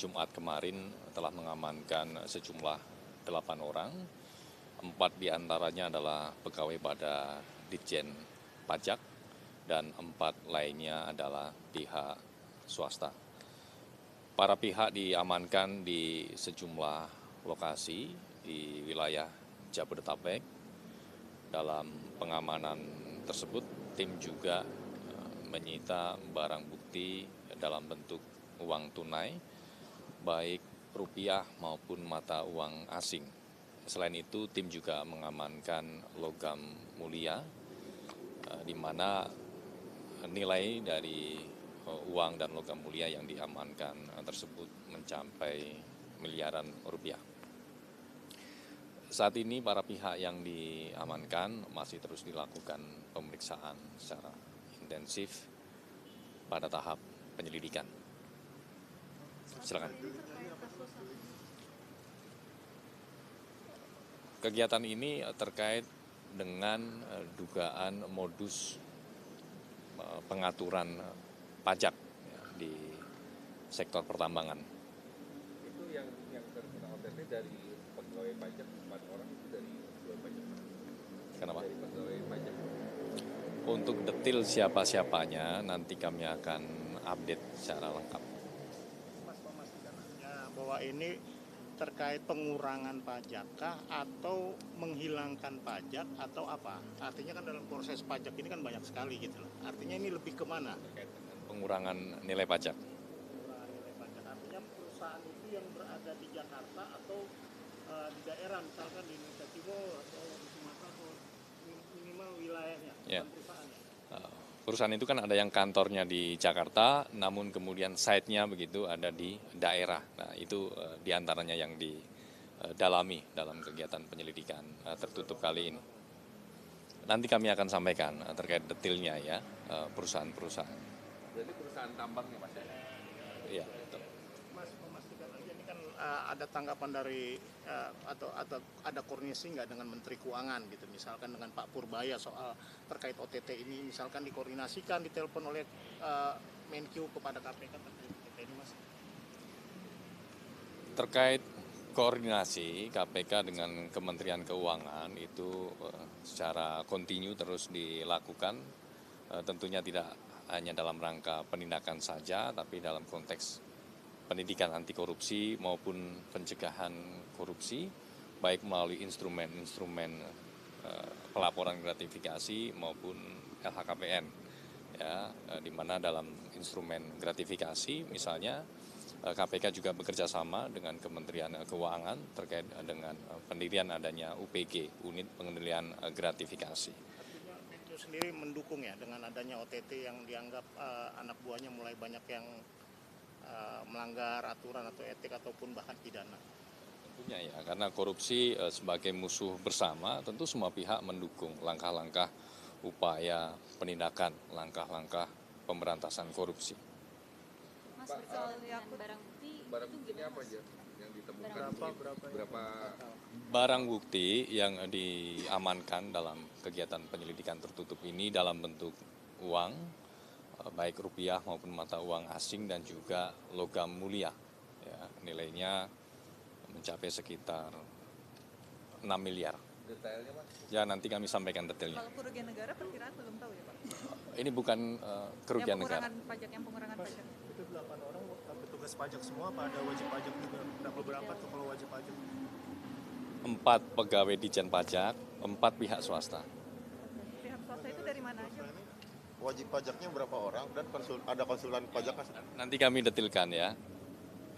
Jumat kemarin telah mengamankan sejumlah 8 orang. 4 diantaranya adalah pegawai pada Ditjen Pajak dan 4 lainnya adalah pihak swasta. Para pihak diamankan di sejumlah lokasi di wilayah Jabodetabek. Dalam pengamanan tersebut, tim juga menyita barang bukti dalam bentuk uang tunai, baik rupiah maupun mata uang asing. Selain itu, tim juga mengamankan logam mulia, di mana nilai dari uang dan logam mulia yang diamankan tersebut mencapai miliaran rupiah. Saat ini para pihak yang diamankan masih terus dilakukan pemeriksaan secara intensif pada tahap penyelidikan. Silakan. Kegiatan ini terkait dengan dugaan modus pengaturan pajak di sektor pertambangan. Itu yang terkena OTT dari pegawai pajak 4 orang itu dari pegawai pajak. Kenapa? Dari pegawai pajak. Untuk detail siapa-siapanya nanti kami akan update secara lengkap. Mas memastikan bahwa ini terkait pengurangan pajak kah atau menghilangkan pajak atau apa? Artinya kan dalam proses pajak ini kan banyak sekali gitu loh. Artinya ini lebih kemana? Terkait dengan pengurangan nilai pajak. Pengurangan nilai pajak. Artinya perusahaan itu yang berada di Jakarta atau di daerah misalkan di Indonesia Timur atau di Sumatera atau minimal wilayahnya, Ya. perusahaannya. Perusahaan itu kan ada yang kantornya di Jakarta, namun kemudian site-nya begitu ada di daerah. Nah, itu diantaranya yang didalami dalam kegiatan penyelidikan tertutup kali ini. Nanti kami akan sampaikan terkait detailnya ya, perusahaan-perusahaan. Jadi perusahaan tambangnya Mas. Iya, betul. Mas memastikan aja ini kan ada tanggapan dari atau ada koordinasi nggak dengan Menteri Keuangan gitu, misalkan dengan Pak Purbaya soal terkait OTT ini, misalkan dikoordinasikan, ditelepon oleh Menkyu kepada KPK terkait OTT ini, Mas? Terkait koordinasi KPK dengan Kementerian Keuangan itu secara kontinu terus dilakukan, tentunya tidak hanya dalam rangka penindakan saja, tapi dalam konteks pendidikan anti korupsi maupun pencegahan korupsi, baik melalui instrumen-instrumen pelaporan gratifikasi maupun LHKPN. Ya, di mana dalam instrumen gratifikasi misalnya KPK juga bekerja sama dengan Kementerian Keuangan terkait dengan pendirian adanya UPG, Unit Pengendalian Gratifikasi. Artinya Menkyu sendiri mendukung ya dengan adanya OTT yang dianggap anak buahnya mulai banyak yang melanggar aturan atau etik ataupun bahkan pidana. Tentunya ya, karena korupsi sebagai musuh bersama, tentu semua pihak mendukung langkah-langkah upaya penindakan, langkah-langkah pemberantasan korupsi. Mas, soal barang bukti Barang itu buktinya gimana, apa Mas? aja yang ditemukan? Berapa Barang bukti yang diamankan dalam kegiatan penyelidikan tertutup ini dalam bentuk uang, baik rupiah maupun mata uang asing dan juga logam mulia. Ya, nilainya mencapai sekitar 6 miliar. Detailnya Mas? Ya, nanti kami sampaikan detailnya. Kalau kerugian negara perkiraan belum tahu ya, Pak? Ini bukan kerugian negara. Yang pengurangan pajak. Itu 8 orang petugas pajak semua apa ada wajib pajak juga? Berapa tuh kalau wajib pajak? 4 pegawai Ditjen Pajak, 4 pihak swasta. Pihak swasta itu dari mana aja? Wajib pajaknya berapa orang dan ada konsultan pajak nggak? Nanti kami detilkan ya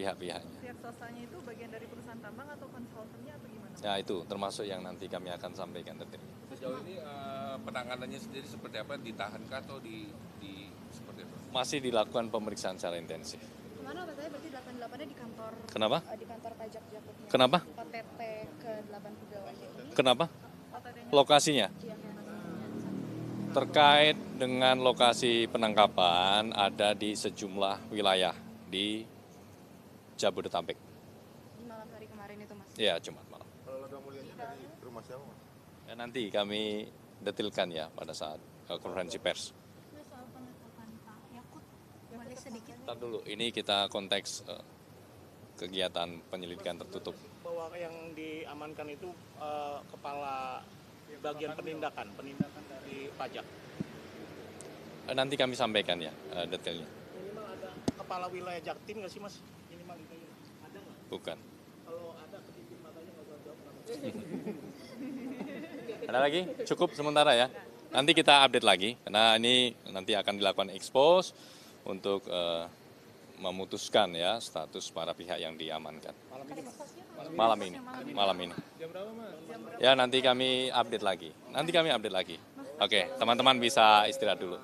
pihak-pihaknya. Pihak swastanya itu bagian dari perusahaan tambang atau konsultannya atau gimana? Ya, itu termasuk yang nanti kami akan sampaikan detailnya. Sejauh ini penanganannya sendiri seperti apa? Ditahankah atau di seperti apa? Masih dilakukan pemeriksaan secara intensif. Kemana katanya berarti 88-nya di kantor Kenapa? di kantor pajak Jakutnya. Kenapa? OTT ke 8 pegawainya ini. Kenapa? OTT-nya Lokasinya? Iya, Terkait dengan lokasi penangkapan ada di sejumlah wilayah di Jabodetabek. di malam hari kemarin itu, Mas. Ya, Jumat malam. Kalau logam mulianya dari rumah siapa, Mas? Ya, nanti kami detilkan ya pada saat konferensi pers. Soal penangkapan Pak Yakut, boleh sedikit Ntar dulu, ini kita konteks kegiatan penyelidikan tertutup. Bahwa yang diamankan itu kepala bagian penindakan dari pajak. Nanti kami sampaikan ya detailnya. Minimal ada kepala wilayah Jaktim nggak sih Mas? Minimal itu ada nggak? Bukan. Kalau ada kedipin matanya nggak usah jawab. Ada lagi? Cukup sementara ya. Nanti kita update lagi, karena ini nanti akan dilakukan expose untuk memutuskan ya status para pihak yang diamankan. Malam ini. Jam berapa Mas? Ya nanti kami update lagi. Oke, teman-teman bisa istirahat dulu.